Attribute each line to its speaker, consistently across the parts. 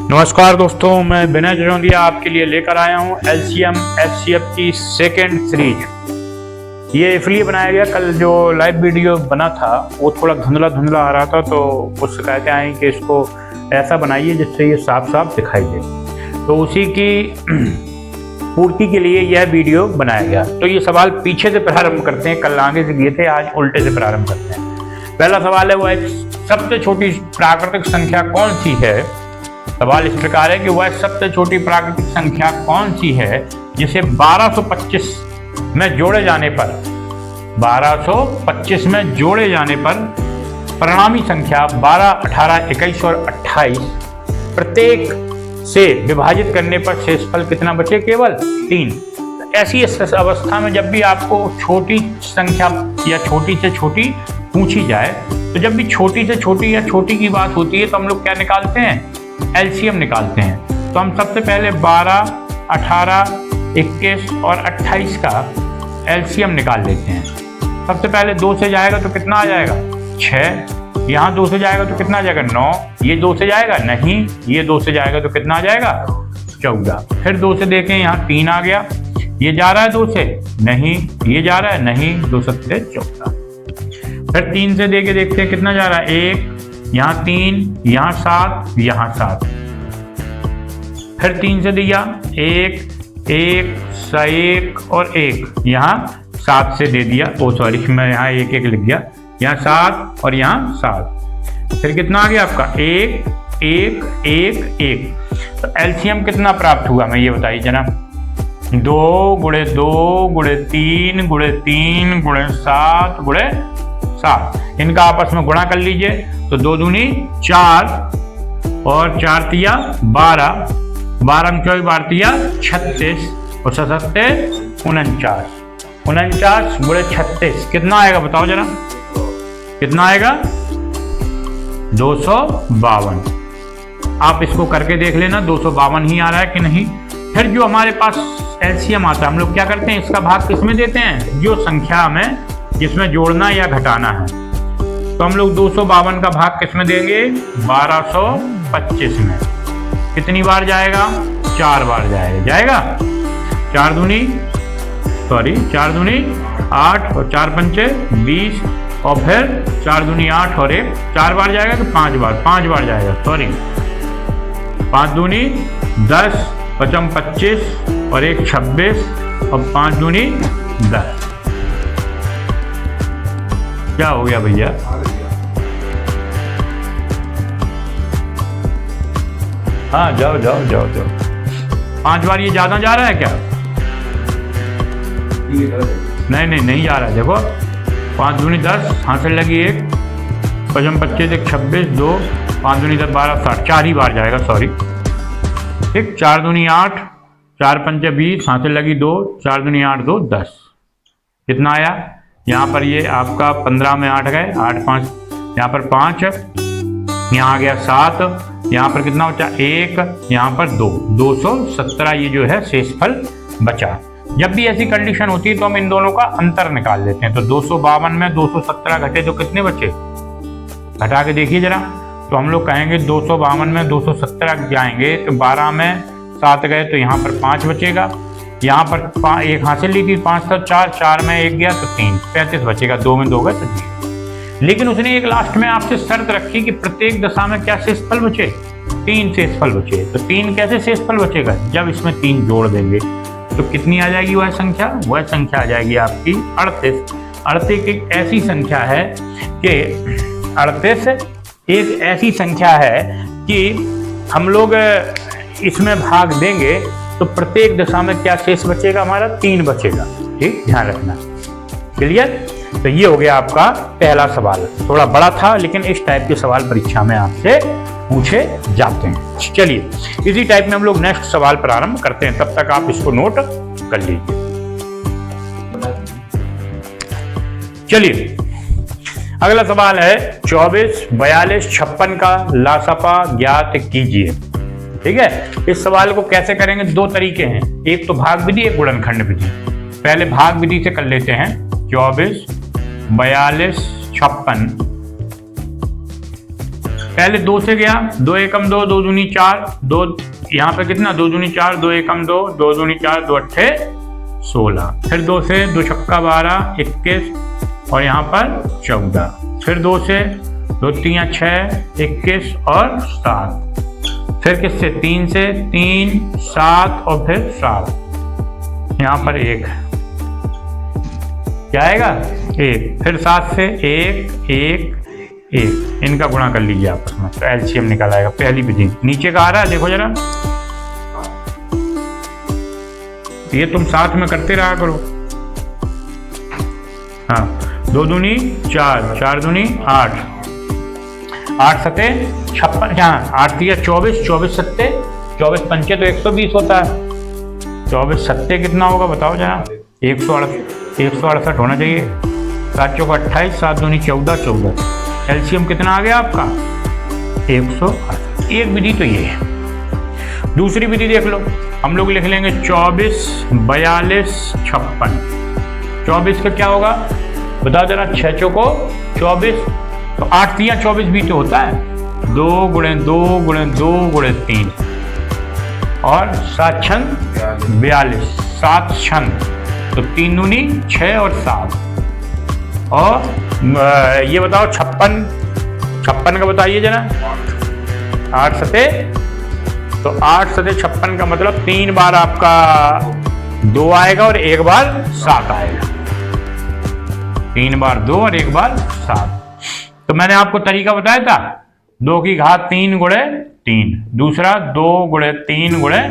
Speaker 1: नमस्कार दोस्तों, मैं विनय जजोंदिया आपके लिए लेकर आया हूं एलसीएम एचसीएफ की सेकेंड सीरीज। ये इसलिए बनाया गया, कल जो लाइव वीडियो बना था वो थोड़ा धुंधला धुंधला आ रहा था, तो उससे कहते हैं कि इसको ऐसा बनाइए जिससे ये साफ साफ दिखाई दे। तो उसी की पूर्ति के लिए यह वीडियो बनाया गया। तो ये सवाल पीछे से प्रारंभ करते हैं, कल आगे से किए थे, आज उल्टे से प्रारंभ करते हैं। पहला सवाल है, वह सबसे छोटी प्राकृतिक संख्या कौन सी है। सवाल इस प्रकार है कि वह सबसे छोटी प्राकृतिक संख्या कौन सी है जिसे 1225 में जोड़े जाने पर 1225 में जोड़े जाने पर परिणामी संख्या 12, 18, 21 और 28 प्रत्येक से विभाजित करने पर शेषफल कितना बचे? केवल 3। ऐसी अवस्था में जब भी आपको छोटी संख्या या छोटी से छोटी पूछी जाए, तो जब भी छोटी से छोटी या छोटी की बात होती है तो हम लोग क्या निकालते हैं? एलसीएम निकालते हैं। तो हम सबसे पहले 12, 18, 21 और 28 का एलसीएम निकाल लेते हैं। सबसे पहले 2 से जाएगा तो कितना आ जाएगा? 6। यहाँ 2 से जाएगा तो कितना आ जाएगा? 9। ये 2 से जाएगा? नहीं। ये 2 से जाएगा तो कितना आ जाएगा? 14। फिर 2 से देखें, यहाँ 3 आ गया। ये जा रहा है 2 से? नहीं। ये जा रहा है? नहीं। 2 7 14। फिर 3 से देके देखते हैं कितना जा रहा है? 1, यहाँ 3, यहाँ 7, यहाँ 7। फिर 3 से दिया 1, 1, 1 और 1, यहाँ 7 से दे दिया। सॉरी, मैं यहाँ 1 1 लिख दिया। यहाँ 7 और यहाँ 7। फिर कितना आ गया आपका? 1, 1, 1, 1। तो एलसीएम कितना प्राप्त हुआ, मैं ये बताइए जरा। 2 गुणे 2 गुणे 3 गुणे 3 गुणे 7 गुणे 7। इनका आपस में गुणा कर लीजिए तो 2 दूनी 4 और 4 तिया 12, 12 में 24 12 तिया 36 और 7 49। 49 गुणे 36 कितना आएगा बताओ जरा? कितना आएगा? 252। आप इसको करके देख लेना, 252 ही आ रहा है कि नहीं। फिर जो हमारे पास एलसीएम आता है, हम लोग क्या करते हैं? इसका भाग किसमें देते हैं? जो संख्या में जिसमें जोड़ना या घटाना है। तो हम लोग 252 का भाग किसमें देंगे? 1225 में। कितनी बार जाएगा? 4 बार जाएगा। 4 दूनी 8 और 4 पंचे 20 और फिर 4 दूनी 8 और 1 4 बार जाएगा कि 5 बार? 5 बार जाएगा। 5 दूनी 10, 5 25 और 1 26 और 5 दूनी 10। क्या हो गया भैया? हाँ, जाओ। 5 बार ये ज्यादा जा रहा है क्या? नहीं जा रहा है। देखो 5 दूनी 10, हाथ से लगी 1, 5 25 1 26 2, 5 दूनी 10 12 60, 4 ही बार जाएगा। सॉरी, ठीक। 4 दूनी 8, 4 पंचे 20, हाथ से लगी 2, 4 दूनी 8 2 10। कितना आया? यहाँ पर ये आपका 15 में 8 गए, 8 5, यहाँ पर 5, यहाँ आ गया 7, यहाँ पर कितना बचा? 1, यहाँ पर 2, 217 ये जो है शेषफल बचा। जब भी ऐसी कंडीशन होती है तो हम इन दोनों का अंतर निकाल लेते हैं। तो 252 में 217 घटे तो कितने बचे? घटा के देखिए जरा। तो हम लोग कहेंगे 252 में 217 जाएंगे तो 12 में 7 गए तो यहाँ पर 5 बचेगा। यहाँ पर 1 हासिल ली थी, 5 था 4, 4 में 1 गया तो 3, 35 बचेगा। 2 में 2 गए तो 0। लेकिन उसने एक लास्ट में आपसे शर्त रखी कि प्रत्येक दशा में क्या शेषफल बचे? 3 शेषफल बचे। तो 3 कैसे शेषफल बचेगा? जब इसमें 3 जोड़ देंगे तो कितनी आ जाएगी वह संख्या? वह संख्या आ जाएगी आपकी 38। 38 एक ऐसी संख्या है कि 38 एक ऐसी संख्या है कि हम लोग इसमें भाग देंगे तो प्रत्येक दशा में क्या शेष बचेगा? हमारा 3 बचेगा। ठीक, ध्यान रखना। क्लियर? तो ये हो गया आपका पहला सवाल। थोड़ा बड़ा था लेकिन इस टाइप के सवाल परीक्षा में आपसे पूछे जाते हैं। चलिए, इसी टाइप में हम लोग नेक्स्ट सवाल प्रारंभ करते हैं। तब तक आप इसको नोट कर लीजिए। चलिए, अगला सवाल है 24, 42, 56 का लासापा ज्ञात कीजिए। ठीक है, इस सवाल को कैसे करेंगे? 2 तरीके हैं, एक तो भाग विधि, एक गुणनखंड विधि। पहले भाग विधि से कर लेते हैं। 24, 42, 56 पहले 2 से गया, 2 एकम 2, 2 दूनी 4, 2 यहाँ पे कितना 2 दूनी 4, 2 एकम 2, 2 दूनी 4, 2 अट्ठे 16। फिर 2 से 2 छक्का 12, 21 और यहाँ पर 14। फिर 2 से 2 3 6, 21 और 7। फिर किससे 3 से 3 7 और फिर 7। यहाँ पर 1 क्या आएगा 1। फिर 7 से 1 1 1, इनका गुणा कर लीजिए आपस में तो एलसीएम निकल आएगा। पहली विधि नीचे का आ रहा है, देखो जरा, ये तुम साथ में करते रहा करो। हाँ 2 दूनी 4, 4 दूनी 8, 8 सत्ते 56, हाँ 8 तिया 24, 24 सत्ते 24 पंचे तो 120 होता है। 24 सत्ते कितना होगा बताओ जरा, 168 होना चाहिए। 7 चौका 28, 7 दूनी 14, 14। एलसीएम कितना आ गया आपका 168। एक विधि तो ये है। दूसरी विधि देख लो, हम लोग लिख लेंगे 24 42 56। 24 का क्या होगा बताओ जरा, 6 चौको 24 तो 8 तिया 24 भी तो होता है। 2 गुणे 2 गुणे 2 गुणे 3 और 7 छन 42, 7 छन तो 3 दूनी 6 और 7। और ये बताओ 56 का बताइए जरा, 8 सते तो 8 सते 56 का मतलब 3 बार आपका 2 आएगा और 1 बार 7 आएगा। 3 बार 2 और 1 बार 7। तो मैंने आपको तरीका बताया था 2 की घात 3 गुणे 3, दूसरा 2 गुणे 3 गुणे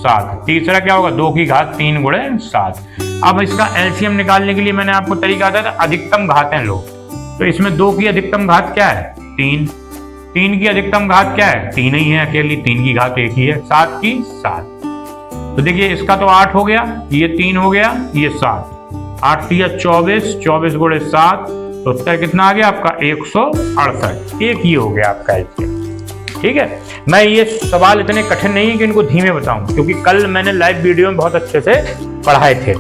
Speaker 1: 7, तीसरा क्या होगा 2 की घात 3 गुणे 7। अब इसका एलसीएम निकालने के लिए मैंने आपको तरीका बताया था अधिकतम घातें लो। तो इसमें 2 की अधिकतम घात क्या है 3, 3 की अधिकतम घात क्या है 3 ही है अकेली, 3 की घात 1 ही है, 7 की 7। तो देखिए इसका तो 8 हो गया, ये 3 हो गया, ये 7, 8 तिया 24, 24 गुणे 7 तो उत्तर कितना आ गया आपका 168। एक ही हो गया आपका एलसीएम। ठीक है, मैं ये सवाल इतने कठिन नहीं है कि इनको धीमे बताऊं, क्योंकि कल मैंने लाइव वीडियो में बहुत अच्छे से पढ़ाए थे।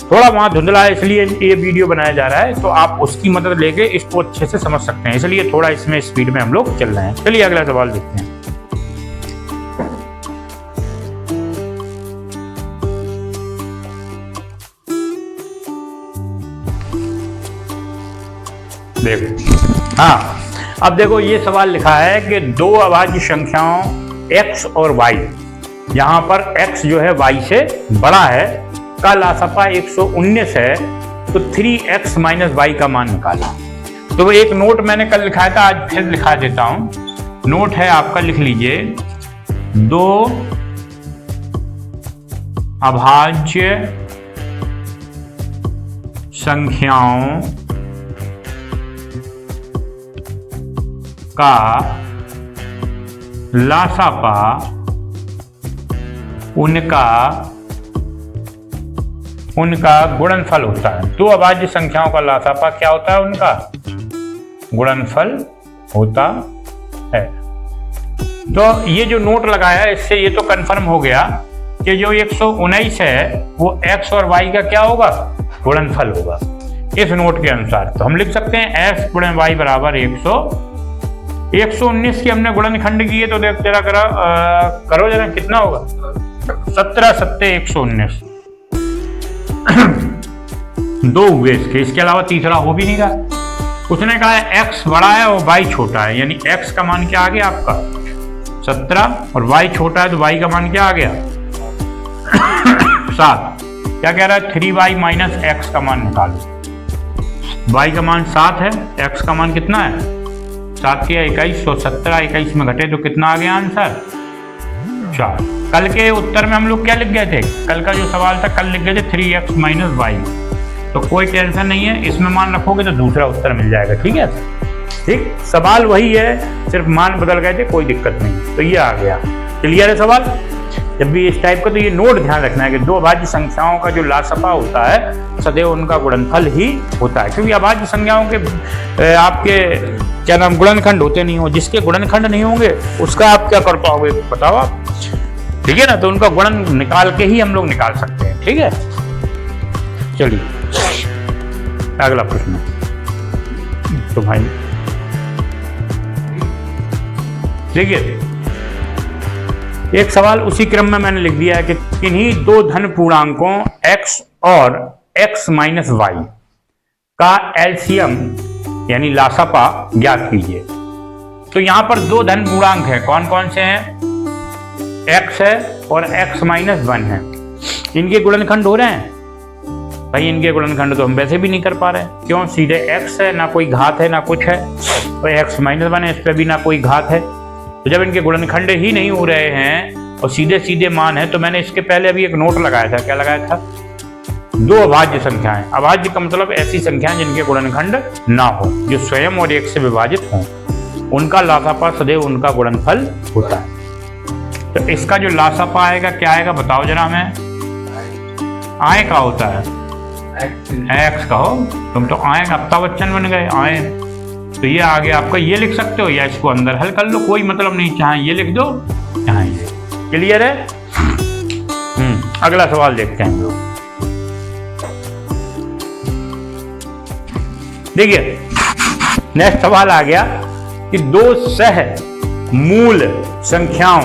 Speaker 1: थोड़ा वहां धुंधला है इसलिए ये वीडियो बनाया जा रहा है, तो आप उसकी मदद लेके इसको अच्छे से समझ सकते हैं, इसलिए थोड़ा इसमें स्पीड में हम लोग चल रहे हैं। चलिए अगला सवाल देखते हैं। देखो, हाँ अब देखो ये सवाल लिखा है कि 2 अभाज्य संख्याओं x और y, यहाँ पर x जो है y से बड़ा है का लासापा 119 है, तो 3x माइनस y का मान निकाला। तो एक नोट मैंने कल लिखाया था, आज फिर लिखा देता हूं। नोट है आपका, लिख लीजिए 2 अभाज्य संख्याओं का लासापा उनका गुणनफल होता है। 2 अभाज्य संख्याओं का लासापा क्या होता है, उनका गुणनफल होता है। तो ये जो नोट लगाया है इससे ये तो कंफर्म हो गया कि जो 119 है वो x और y का क्या होगा गुणनफल होगा इस नोट के अनुसार। तो हम लिख सकते हैं f गुणे y बराबर 119 की हमने गुणनखंड की है, तो देख जरा करो जरा कितना होगा 17 सत्ते 119। 2 हुए इसके अलावा तीसरा हो भी नहीं रहा। उसने कहा है x बड़ा है और y छोटा है, यानी x का मान क्या आ गया आपका 17 और y छोटा है तो y का मान क्या आ गया 7। क्या कह रहा है 3y माइनस x का मान निकालो। y का मान 7 है, x का मान कितना है 7 किया 21, तो 17 21 में घटे तो कितना आ गया आंसर 4। कल के उत्तर में हम लोग क्या लिख गए थे, कल का जो सवाल था कल लिख गए थे 3x माइनस y। तो कोई टेंशन नहीं है, इसमें मान रखोगे तो दूसरा उत्तर मिल जाएगा। ठीक है, ठीक सवाल वही है, सिर्फ मान बदल गए थे, कोई दिक्कत नहीं। तो ये आ गया, क्लियर है सवाल। जब भी इस टाइप का, तो ये नोट ध्यान रखना है कि 2 अभाज्य संख्याओं का जो लासापा होता है सदैव उनका गुणनफल ही होता है, क्योंकि अभाज्य संख्याओं के आपके क्या नाम गुणनखंड होते नहीं हो, जिसके गुणनखंड नहीं होंगे उसका आप क्या कर पाओगे बताओ आप। ठीक है ना, तो उनका गुणन निकाल के ही हम लोग निकाल सकते हैं। ठीक है, चलिए अगला प्रश्न। तो भाई देखिए एक सवाल उसी क्रम में मैंने लिख दिया है कि किन्हीं दो धन पूर्णांकों x और x माइनस वाई का एलसीएम यानी लासापा ज्ञात कीजिए। तो यहां पर दो धन पूर्णांक है, कौन कौन से हैं? x है और x माइनस 1 है। इनके गुणनखंड हो रहे हैं भाई, इनके गुणनखंड तो हम वैसे भी नहीं कर पा रहे। क्यों? सीधे x है, ना कोई घात है ना कुछ है, और x माइनस 1 है, इस पर भी ना कोई घात है। तो जब इनके गुणनखंड ही नहीं हो रहे हैं और सीधे सीधे मान है, तो मैंने इसके पहले अभी एक नोट लगाया था। क्या लगाया था? दो अभाज्य संख्याएं। अभाज्य का मतलब ऐसी संख्याएं जिनके गुणनखंड ना हो, जो स्वयं और एक से विभाजित हों, उनका लासापा सदैव उनका गुणनफल होता है। तो इसका जो लासापा आएगा क्या आएगा बताओ जरा हमें। आय का होता है, एक्स का हो, तुम तो आय का अमिताभ बच्चन बन गए। आय तो ये आगे आपका ये लिख सकते हो या इसको अंदर हल कर लो, कोई मतलब नहीं, चाहे ये लिख दो चाहे ये। क्लियर है? अगला सवाल देखते हैं हम लोग। देखिए नेक्स्ट सवाल आ गया कि दो सह मूल संख्याओं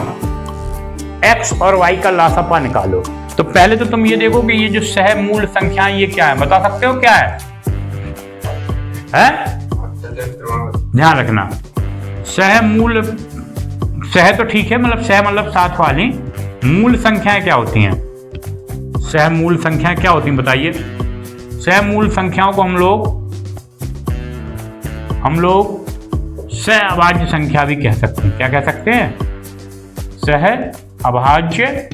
Speaker 1: x और y का लासापा निकालो। तो पहले तो तुम ये देखो कि ये जो सह मूल संख्याएं ये क्या है, बता सकते हो क्या है? ध्यान रखना, सह मूल, सह तो ठीक है, मतलब सह मतलब साथ वाली। मूल संख्याएं क्या होती हैं? सह मूल संख्याएं क्या होती हैं बताइए। सह मूल संख्याओं को हम लोग सह अभाज्य संख्या भी कह सकते हैं। क्या कह सकते हैं? सह अभाज्य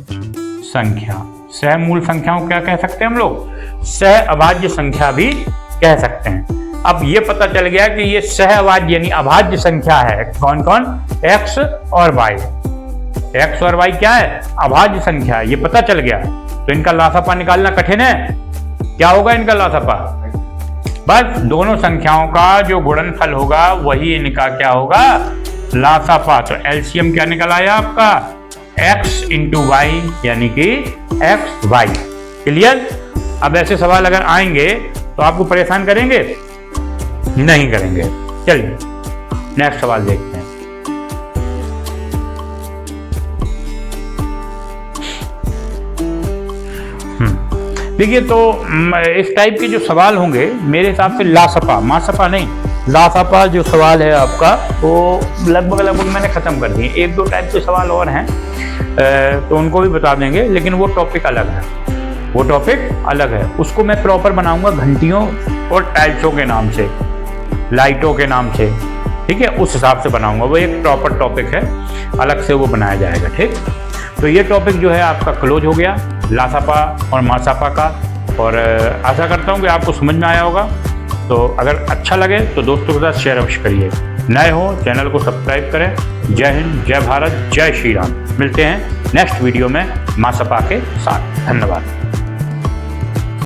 Speaker 1: संख्या। सह मूल संख्याओं को क्या कह सकते हैं हम लोग? सह अभाज्य संख्या भी कह सकते हैं। अब ये पता चल गया कि ये सह अभाज्य यानी अभाज्य संख्या है। कौन कौन? x और y। x और y क्या है? अभाज्य संख्या है, ये पता चल गया। तो इनका लासापा निकालना कठिन है। क्या होगा इनका लासापा? बस दोनों संख्याओं का जो गुणनफल होगा वही इनका क्या होगा? लासापा। तो एलसीएम क्या निकल आया आपका? x इंटू वाई यानी कि एक्स वाई। क्लियर? अब ऐसे सवाल अगर आएंगे तो आपको परेशान करेंगे? नहीं करेंगे। चलिए नेक्स्ट सवाल देखते हैं। देखिए तो इस टाइप के जो सवाल होंगे मेरे हिसाब से लासापा, मासापा नहीं, लासापा जो सवाल है आपका वो लगभग मैंने खत्म कर दिए। एक दो टाइप के सवाल और हैं तो उनको भी बता देंगे, लेकिन वो टॉपिक अलग है, वो टॉपिक अलग है। उसको मैं प्रॉपर बनाऊंगा घंटियों और टाइल्सों के नाम से, लाइटों के नाम से, ठीक है, उस हिसाब से बनाऊंगा। वो एक प्रॉपर टॉपिक है, अलग से वो बनाया जाएगा। ठीक, तो ये टॉपिक जो है आपका क्लोज हो गया, लासापा और मासापा का। और आशा करता हूँ कि आपको समझ में आया होगा। तो अगर अच्छा लगे तो दोस्तों के साथ शेयर अवश्य करिए। नए हो चैनल को सब्सक्राइब करें। जय हिंद, जय भारत, जय श्री राम। मिलते हैं नेक्स्ट वीडियो में मासापा के साथ। धन्यवाद।